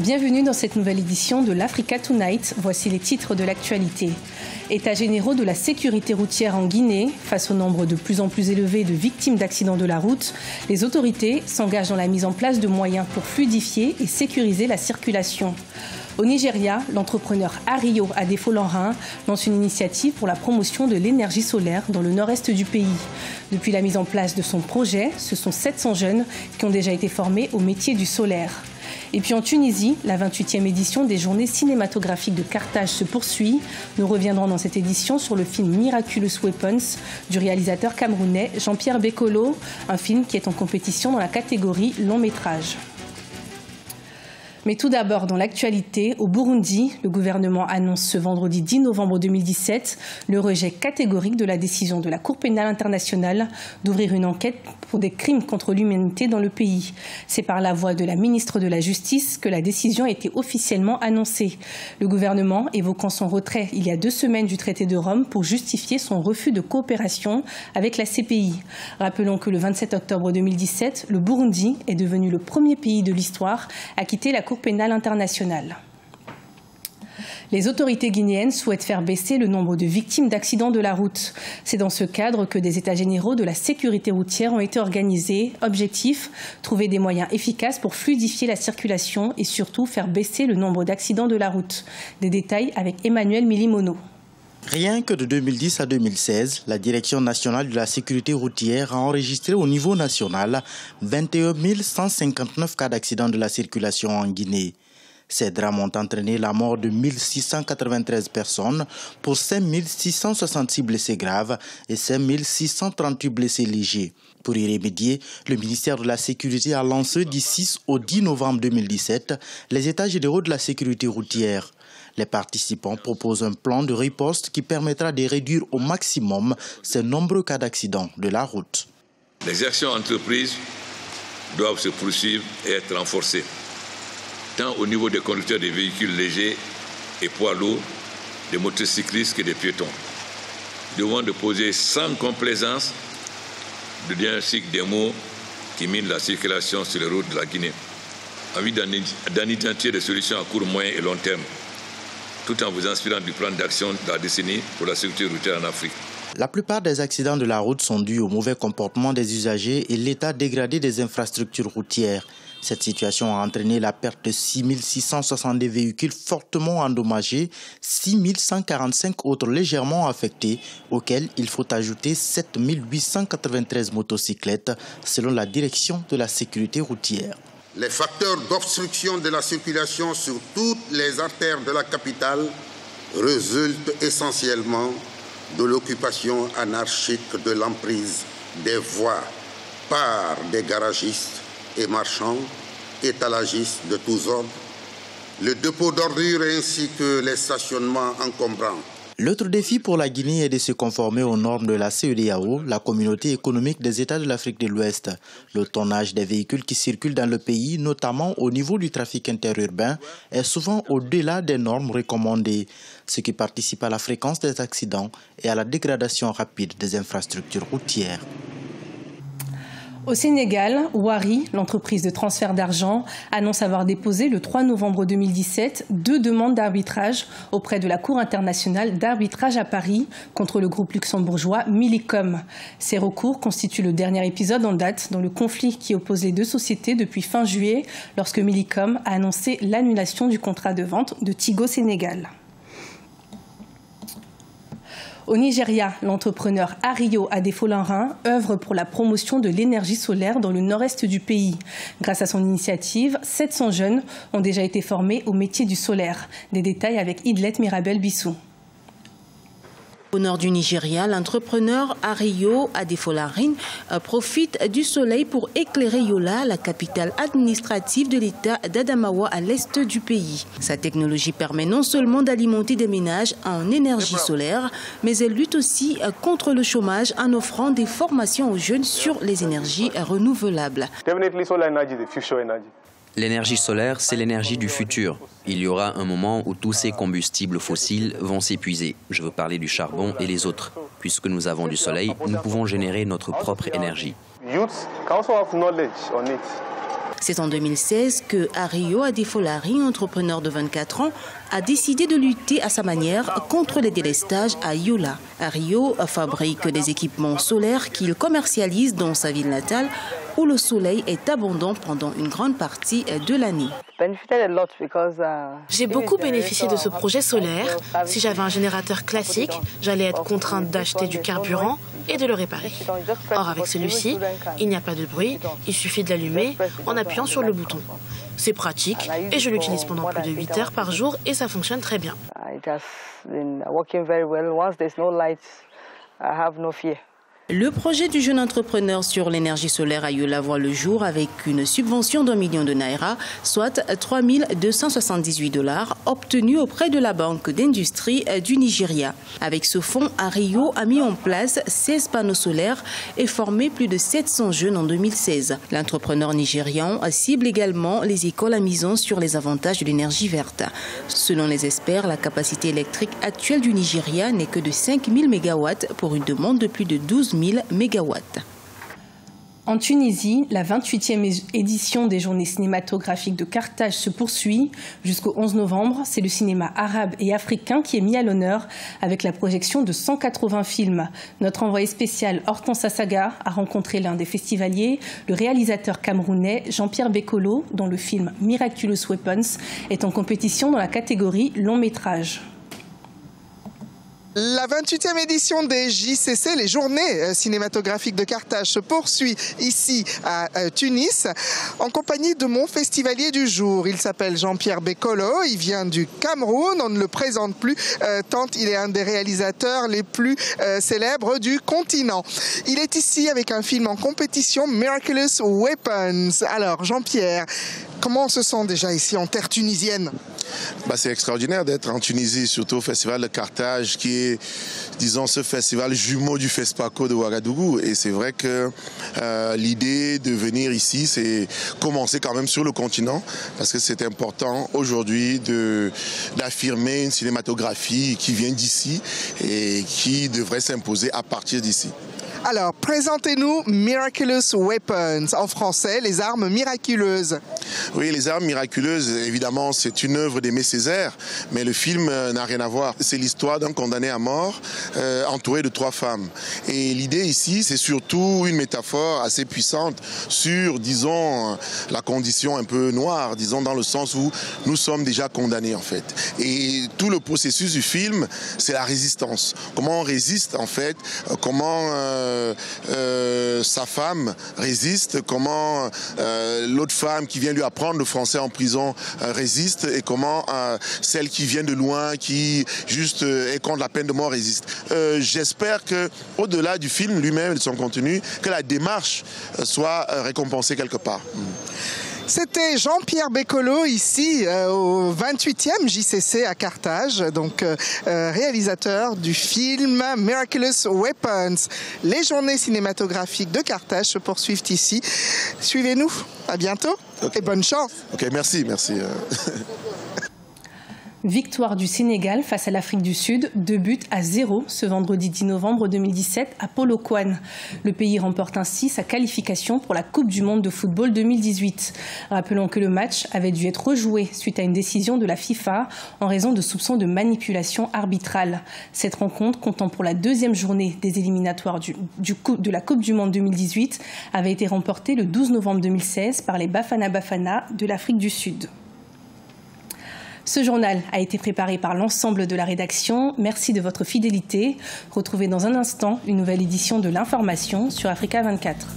Bienvenue dans cette nouvelle édition de l'Africa Tonight. Voici les titres de l'actualité. États généraux de la sécurité routière en Guinée. Face au nombre de plus en plus élevé de victimes d'accidents de la route, les autorités s'engagent dans la mise en place de moyens pour fluidifier et sécuriser la circulation. Au Nigeria, l'entrepreneur Ario Adefolanrin lance une initiative pour la promotion de l'énergie solaire dans le nord-est du pays. Depuis la mise en place de son projet, ce sont 700 jeunes qui ont déjà été formés au métier du solaire. Et puis en Tunisie, la 28e édition des Journées cinématographiques de Carthage se poursuit. Nous reviendrons dans cette édition sur le film Miraculous Weapons du réalisateur camerounais Jean-Pierre Bekolo, un film qui est en compétition dans la catégorie long métrage. Mais tout d'abord, dans l'actualité, au Burundi, le gouvernement annonce ce vendredi 10 novembre 2017 le rejet catégorique de la décision de la Cour pénale internationale d'ouvrir une enquête pour des crimes contre l'humanité dans le pays. C'est par la voix de la ministre de la Justice que la décision a été officiellement annoncée. Le gouvernement évoquant son retrait il y a 2 semaines du traité de Rome pour justifier son refus de coopération avec la CPI. Rappelons que le 27 octobre 2017, le Burundi est devenu le premier pays de l'histoire à quitter la Cour pénale internationale. Les autorités guinéennes souhaitent faire baisser le nombre de victimes d'accidents de la route. C'est dans ce cadre que des états généraux de la sécurité routière ont été organisés. Objectif, trouver des moyens efficaces pour fluidifier la circulation et surtout faire baisser le nombre d'accidents de la route. Des détails avec Emmanuel Milimono. Rien que de 2010 à 2016, la Direction nationale de la sécurité routière a enregistré au niveau national 21 159 cas d'accidents de la circulation en Guinée. Ces drames ont entraîné la mort de 1693 personnes pour 5 666 blessés graves et 5 638 blessés légers. Pour y remédier, le ministère de la Sécurité a lancé du 6 au 10 novembre 2017 les états généraux de la sécurité routière. Les participants proposent un plan de riposte qui permettra de réduire au maximum ces nombreux cas d'accidents de la route. Les actions entreprises doivent se poursuivre et être renforcées, tant au niveau des conducteurs des véhicules légers et poids lourds, des motocyclistes que des piétons. Nous devons déposer sans complaisance le diagnostic des maux qui minent la circulation sur les routes de la Guinée, en vue d'en identifier des solutions à court, moyen et long terme, tout en vous inspirant du plan d'action de la décennie pour la sécurité routière en Afrique. La plupart des accidents de la route sont dus au mauvais comportement des usagers et l'état dégradé des infrastructures routières. Cette situation a entraîné la perte de 6 662 véhicules fortement endommagés, 6 145 autres légèrement affectés, auxquels il faut ajouter 7 893 motocyclettes, selon la Direction de la sécurité routière. Les facteurs d'obstruction de la circulation sur toutes les artères de la capitale résultent essentiellement de l'occupation anarchique de l'emprise des voies par des garagistes et marchands, étalagistes de tous ordres, le dépôt d'ordures ainsi que les stationnements encombrants. L'autre défi pour la Guinée est de se conformer aux normes de la CEDEAO, la communauté économique des États de l'Afrique de l'Ouest. Le tonnage des véhicules qui circulent dans le pays, notamment au niveau du trafic interurbain, est souvent au-delà des normes recommandées, ce qui participe à la fréquence des accidents et à la dégradation rapide des infrastructures routières. Au Sénégal, Wari, l'entreprise de transfert d'argent, annonce avoir déposé le 3 novembre 2017 2 demandes d'arbitrage auprès de la Cour internationale d'arbitrage à Paris contre le groupe luxembourgeois Millicom. Ces recours constituent le dernier épisode en date dans le conflit qui oppose les deux sociétés depuis fin juillet, lorsque Millicom a annoncé l'annulation du contrat de vente de Tigo Sénégal. Au Nigeria, l'entrepreneur Ario Adefolanrin œuvre pour la promotion de l'énergie solaire dans le nord-est du pays. Grâce à son initiative, 700 jeunes ont déjà été formés au métier du solaire. Des détails avec Idlet Mirabel Bissou. Au nord du Nigeria, l'entrepreneur Ario Adefolanrin profite du soleil pour éclairer Yola, la capitale administrative de l'État d'Adamawa à l'est du pays. Sa technologie permet non seulement d'alimenter des ménages en énergie solaire, mais elle lutte aussi contre le chômage en offrant des formations aux jeunes sur les énergies renouvelables. L'énergie solaire, c'est l'énergie du futur. Il y aura un moment où tous ces combustibles fossiles vont s'épuiser. Je veux parler du charbon et les autres. Puisque nous avons du soleil, nous pouvons générer notre propre énergie. C'est en 2016 que Ario Adefolari, entrepreneur de 24 ans, a décidé de lutter à sa manière contre les délestages à Yola. Ario fabrique des équipements solaires qu'il commercialise dans sa ville natale où le soleil est abondant pendant une grande partie de l'année. J'ai beaucoup bénéficié de ce projet solaire. Si j'avais un générateur classique, j'allais être contrainte d'acheter du carburant et de le réparer. Or, avec celui-ci, il n'y a pas de bruit, il suffit de l'allumer en appuyant sur le bouton. C'est pratique et je l'utilise pendant plus de 8 heures par jour et ça fonctionne très bien. Le projet du jeune entrepreneur sur l'énergie solaire à Yola voit le jour avec une subvention d'1 million de naira, soit 3 278 $ obtenus auprès de la Banque d'industrie du Nigeria. Avec ce fonds, Ario a mis en place 16 panneaux solaires et formé plus de 700 jeunes en 2016. L'entrepreneur nigérian cible également les écoles en misant sur les avantages de l'énergie verte. Selon les experts, la capacité électrique actuelle du Nigeria n'est que de 5 000 MW pour une demande de plus de 12 000 mégawatts. En Tunisie, la 28e édition des Journées cinématographiques de Carthage se poursuit jusqu'au 11 novembre. C'est le cinéma arabe et africain qui est mis à l'honneur avec la projection de 180 films. Notre envoyé spécial Hortense Assaga a rencontré l'un des festivaliers, le réalisateur camerounais Jean-Pierre Bekolo, dont le film Miraculous Weapons est en compétition dans la catégorie long métrage. La 28e édition des JCC, les Journées cinématographiques de Carthage, se poursuit ici à Tunis en compagnie de mon festivalier du jour. Il s'appelle Jean-Pierre Bekolo, il vient du Cameroun, on ne le présente plus tant il est un des réalisateurs les plus célèbres du continent. Il est ici avec un film en compétition, Miraculous Weapons. Alors Jean-Pierre, comment on se sent déjà ici en terre tunisienne ? C'est extraordinaire d'être en Tunisie, surtout au Festival de Carthage, qui est, disons, ce festival jumeau du FESPACO de Ouagadougou. Et c'est vrai que l'idée de venir ici, c'est commencer quand même sur le continent, parce que c'est important aujourd'hui d'affirmer une cinématographie qui vient d'ici et qui devrait s'imposer à partir d'ici. Alors, présentez-nous Miraculous Weapons, en français, les armes miraculeuses. Oui, les armes miraculeuses, évidemment, c'est une œuvre d'Aimé Césaire, mais le film n'a rien à voir. C'est l'histoire d'un condamné à mort entouré de 3 femmes. Et l'idée ici, c'est surtout une métaphore assez puissante sur, disons, la condition un peu noire, disons, dans le sens où nous sommes déjà condamnés, en fait. Et tout le processus du film, c'est la résistance. Comment on résiste, en fait, comment sa femme résiste, comment l'autre femme qui vient lui apprendre le français en prison résiste, et comment celle qui vient de loin, qui juste est contre la peine de mort résiste. J'espère que, au-delà du film lui-même et de son contenu, que la démarche soit récompensée quelque part. C'était Jean-Pierre Bekolo ici au 28e JCC à Carthage, donc réalisateur du film Miraculous Weapons. Les journées cinématographiques de Carthage se poursuivent ici. Suivez-nous, à bientôt et bonne chance. Ok, merci. Victoire du Sénégal face à l'Afrique du Sud, 2-0 ce vendredi 10 novembre 2017 à Polokwane. Le pays remporte ainsi sa qualification pour la Coupe du Monde de football 2018. Rappelons que le match avait dû être rejoué suite à une décision de la FIFA en raison de soupçons de manipulation arbitrale. Cette rencontre, comptant pour la 2e journée des éliminatoires de la Coupe du Monde 2018, avait été remportée le 12 novembre 2016 par les Bafana Bafana de l'Afrique du Sud. Ce journal a été préparé par l'ensemble de la rédaction. Merci de votre fidélité. Retrouvez dans un instant une nouvelle édition de l'information sur Africa 24.